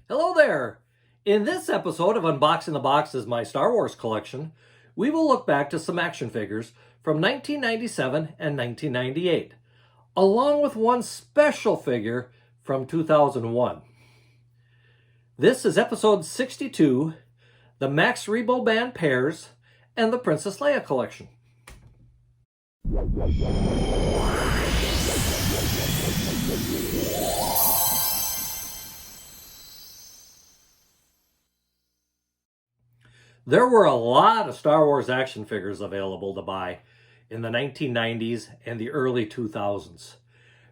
Hello there! In this episode of Unboxing the Boxes, my Star Wars collection, we will look back to some action figures from 1997 and 1998, along with one special figure from 2001. This is episode 62, the Max Rebo Band pairs and the Princess Leia Collection. There were a lot of Star Wars action figures available to buy in the 1990s and the early 2000s.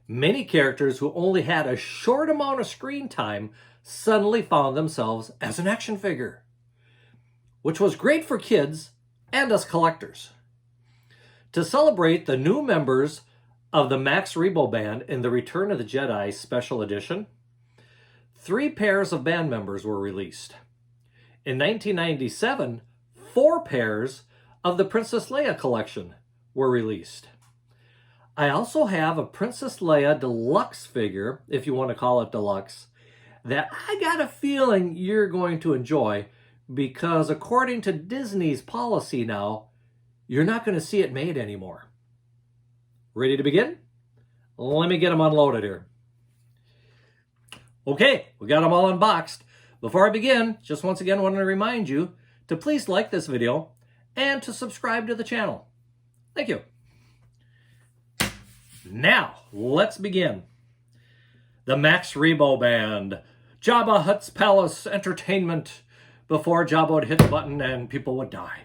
Many characters who only had a short amount of screen time suddenly found themselves as an action figure, which was great for kids and us collectors. To celebrate the new members of the Max Rebo Band in the Return of the Jedi Special Edition, 3 pairs of band members were released. In 1997, 4 pairs of the Princess Leia Collection were released. I also have a Princess Leia deluxe figure, if you want to call it deluxe, that I got a feeling you're going to enjoy because according to Disney's policy now, you're not going to see it made anymore. Ready to begin? Let me get them unloaded here. Okay, we got them all unboxed. Before I begin, just once again want to remind you to please like this video and to subscribe to the channel. Thank you. Now, let's begin. The Max Rebo Band, Jabba Hutt's Palace Entertainment, before Jabba would hit the button and people would die.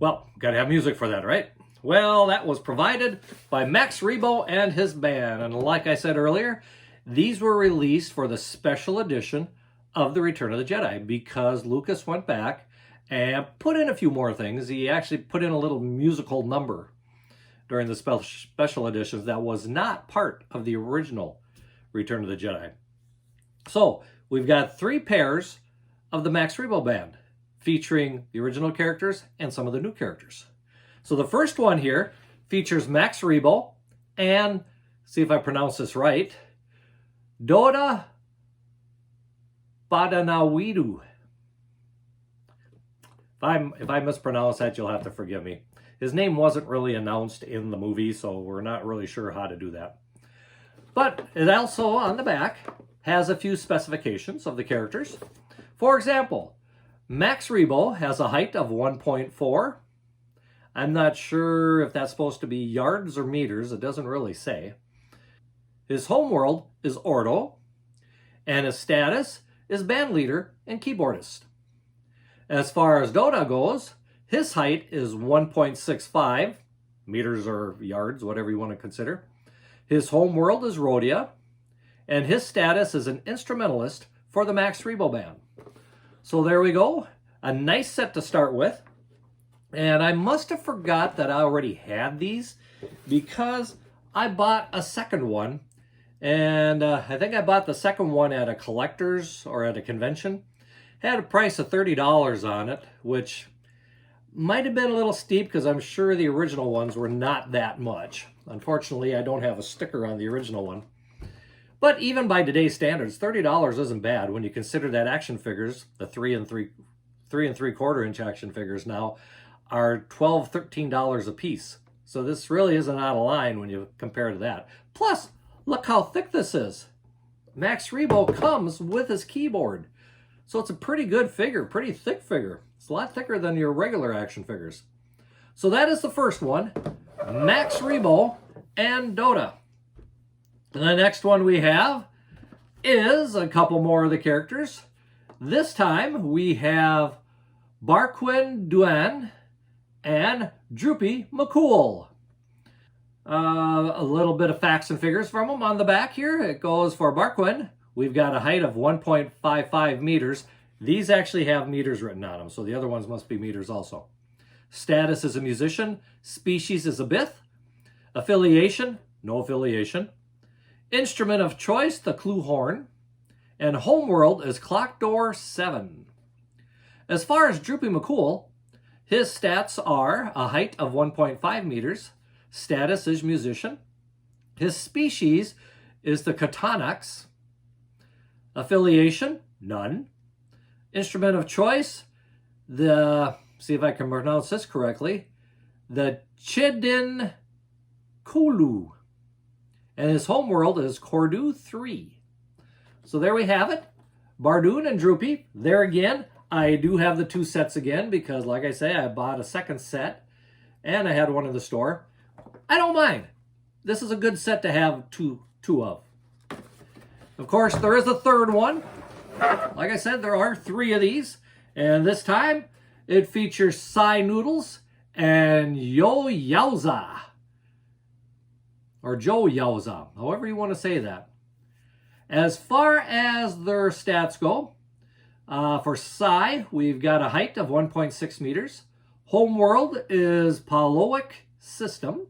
Well, gotta have music for that, right? Well, that was provided by Max Rebo and his band. And like I said earlier, these were released for the special edition of the Return of the Jedi because Lucas went back and put in a few more things. He actually put in a little musical number during the special editions that was not part of the original Return of the Jedi. So we've got 3 pairs of the Max Rebo Band featuring the original characters and some of the new characters. So the first one here features Max Rebo and, see if I pronounce this right, Doda Badanawidu. If I mispronounce that, you'll have to forgive me. His name wasn't really announced in the movie, so we're not really sure how to do that. But it also, on the back, has a few specifications of the characters. For example, Max Rebo has a height of 1.4. I'm not sure if that's supposed to be yards or meters. It doesn't really say. His homeworld is Ordo, and his status is band leader and keyboardist. As far as Doda goes, his height is 1.65 meters or yards, whatever you want to consider. His homeworld is Rhodia, and his status is an instrumentalist for the Max Rebo Band. So there we go, a nice set to start with. And I must have forgot that I already had these because I bought a second one. And I think I bought the second one at a collector's or at a convention. Had a price of $30 on it, which might have been a little steep because I'm sure the original ones were not that much. Unfortunately, I don't have a sticker on the original one. But even by today's standards, $30 isn't bad when you consider that action figures, the 3 3/4 inch action figures now, are $12, $13 a piece. So this really isn't out of line when you compare to that. Plus, look how thick this is. Max Rebo comes with his keyboard. So it's a pretty good figure, pretty thick figure. It's a lot thicker than your regular action figures. So that is the first one, Max Rebo and Doda. And the next one we have is a couple more of the characters. This time we have Barquin Duan and Droopy McCool. A little bit of facts and figures from them on the back here. It goes for Barquin. We've got a height of 1.55 meters. These actually have meters written on them, so the other ones must be meters also. Status is a musician. Species is a Bith. Affiliation, no affiliation. Instrument of choice, the clue horn. And homeworld is Clock Door 7. As far as Droopy McCool, his stats are a height of 1.5 meters. Status is musician. His species is the Katanax. Affiliation, None. Instrument of choice, see if I can pronounce this correctly, the Chidin Kulu. And his homeworld is Cordu 3. So there we have it. Bardoon and Droopy. There again, I do have the 2 sets again because, like I say, I bought a second set and I had one in the store. I don't mind. This is a good set to have two of. Of course, there is a third one. Like I said, there are 3 of these. And this time, it features Psy Noodles and Yo Yowza. Or Joe Yowza, however you want to say that. As far as their stats go, for Psy, we've got a height of 1.6 meters. Homeworld is Paloic System.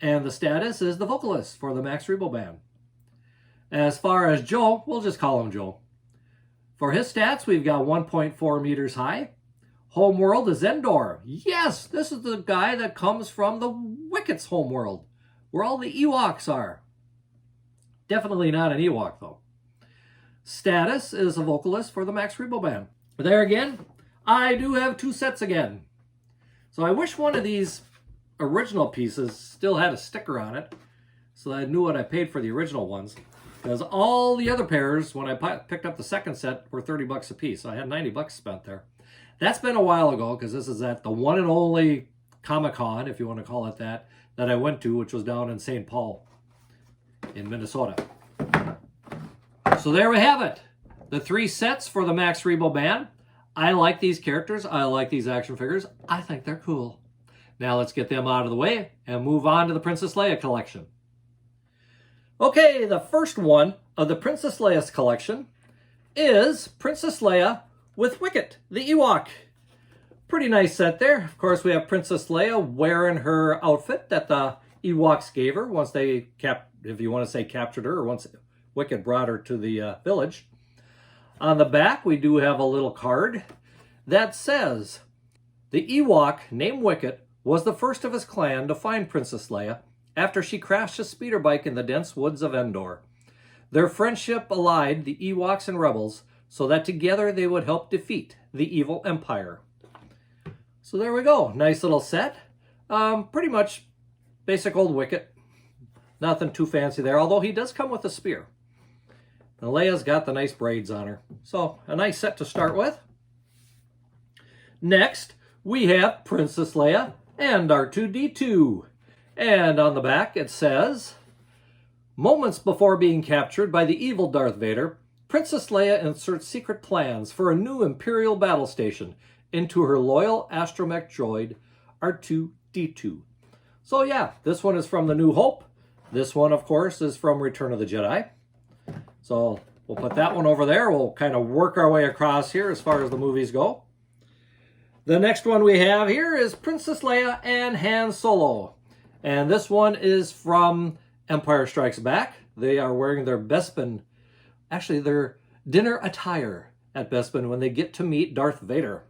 And the status is the vocalist for the Max Rebo Band. As far as Joe, we'll just call him Joe. For his stats, we've got 1.4 meters high. Homeworld is Endor. Yes, this is the guy that comes from the Wicket's homeworld, where all the Ewoks are. Definitely not an Ewok, though. Status is a vocalist for the Max Rebo Band. There again, I do have 2 sets again. So I wish one of these original pieces still had a sticker on it so that I knew what I paid for the original ones. Because all the other pairs, when I picked up the second set, were 30 bucks a piece. So I had 90 bucks spent there. That's been a while ago because this is at the one and only Comic-Con, if you want to call it that I went to, which was down in St. Paul in Minnesota. So there we have it. The 3 sets for the Max Rebo Band. I like these characters. I like these action figures. I think they're cool. Now let's get them out of the way and move on to the Princess Leia Collection. Okay, the first one of the Princess Leia's collection is Princess Leia with Wicket, the Ewok. Pretty nice set there. Of course, we have Princess Leia wearing her outfit that the Ewoks gave her once they, if you want to say captured her, or once Wicket brought her to the village. On the back, we do have a little card that says, the Ewok named Wicket was the first of his clan to find Princess Leia after she crashed a speeder bike in the dense woods of Endor. Their friendship allied the Ewoks and rebels so that together they would help defeat the evil empire. So there we go. Nice little set. Pretty much basic old Wicket. Nothing too fancy there, although he does come with a spear. And Leia's got the nice braids on her. So a nice set to start with. Next, we have Princess Leia and R2-D2. And on the back it says, moments before being captured by the evil Darth Vader, Princess Leia inserts secret plans for a new Imperial battle station into her loyal astromech droid, R2-D2. So yeah, this one is from The New Hope. This one, of course, is from Return of the Jedi. So we'll put that one over there. We'll kind of work our way across here as far as the movies go. The next one we have here is Princess Leia and Han Solo. And this one is from Empire Strikes Back. They are wearing their Bespin, actually their dinner attire at Bespin when they get to meet Darth Vader.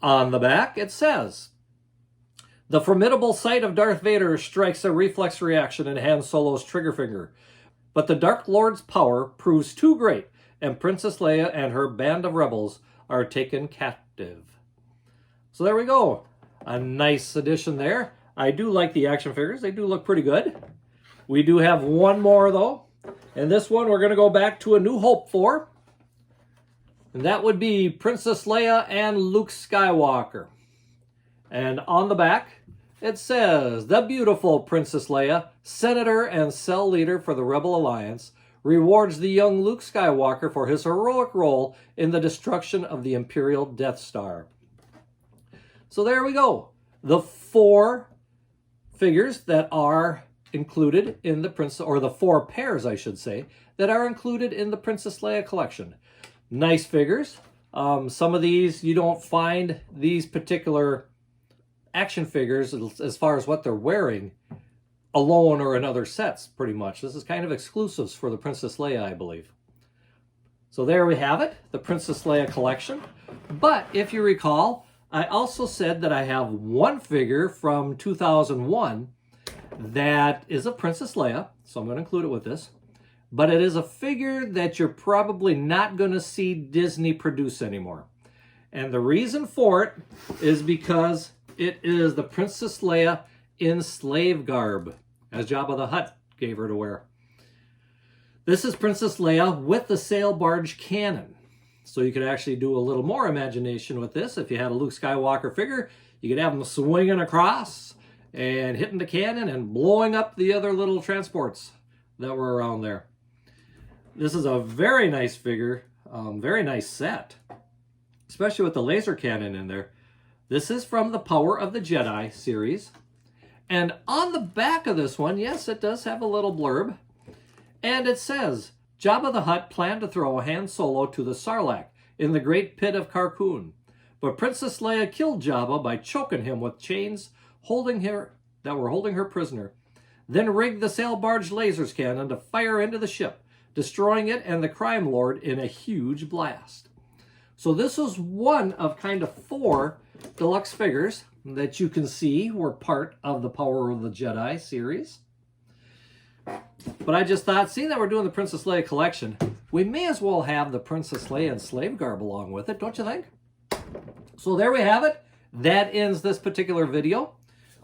On the back it says, the formidable sight of Darth Vader strikes a reflex reaction in Han Solo's trigger finger. But the Dark Lord's power proves too great, and Princess Leia and her band of rebels are taken captive. So there we go. A nice addition there. I do like the action figures. They do look pretty good. We do have one more, though. And this one we're going to go back to A New Hope for. And that would be Princess Leia and Luke Skywalker. And on the back, it says, the beautiful Princess Leia, Senator and Cell Leader for the Rebel Alliance, rewards the young Luke Skywalker for his heroic role in the destruction of the Imperial Death Star. So there we go. The 4 figures that are included in the Princess, or the 4 pairs, I should say, that are included in the Princess Leia collection. Nice figures. Some of these, you don't find these particular action figures as far as what they're wearing alone or in other sets, pretty much. This is kind of exclusives for the Princess Leia, I believe. So there we have it, the Princess Leia collection. But if you recall, I also said that I have one figure from 2001 that is a Princess Leia, so I'm going to include it with this. but it is a figure that you're probably not going to see Disney produce anymore. And the reason for it is because it is the Princess Leia in slave garb, as Jabba the Hutt gave her to wear. This is Princess Leia with the sail barge cannon. So you could actually do a little more imagination with this. If you had a Luke Skywalker figure, you could have him swinging across and hitting the cannon and blowing up the other little transports that were around there. This is a very nice figure, very nice set, especially with the laser cannon in there. This is from the Power of the Jedi series. And on the back of this one, yes, it does have a little blurb. And it says, Jabba the Hutt planned to throw Han Solo to the Sarlacc in the Great Pit of Carkoon. But Princess Leia killed Jabba by choking him with chains that were holding her prisoner. Then rigged the sail barge lasers cannon to fire into the ship, destroying it and the crime lord in a huge blast. So this was one of kind of 4 deluxe figures that you can see were part of the Power of the Jedi series. But I just thought, seeing that we're doing the Princess Leia collection, we may as well have the Princess Leia in slave garb along with it, don't you think? So there we have it. That ends this particular video.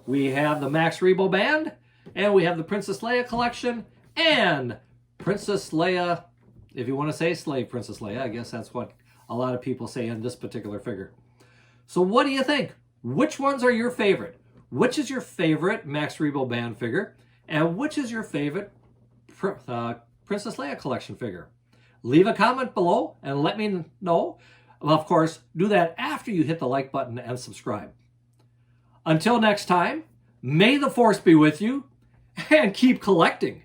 We have the Max Rebo Band, and we have the Princess Leia collection, and Princess Leia, if you want to say slave Princess Leia, I guess that's what a lot of people say in this particular figure. So what do you think? Which ones are your favorite? Which is your favorite Max Rebo Band figure? And which is your favorite Princess Leia collection figure? Leave a comment below and let me know. Of course, do that after you hit the like button and subscribe. Until next time, may the Force be with you and keep collecting.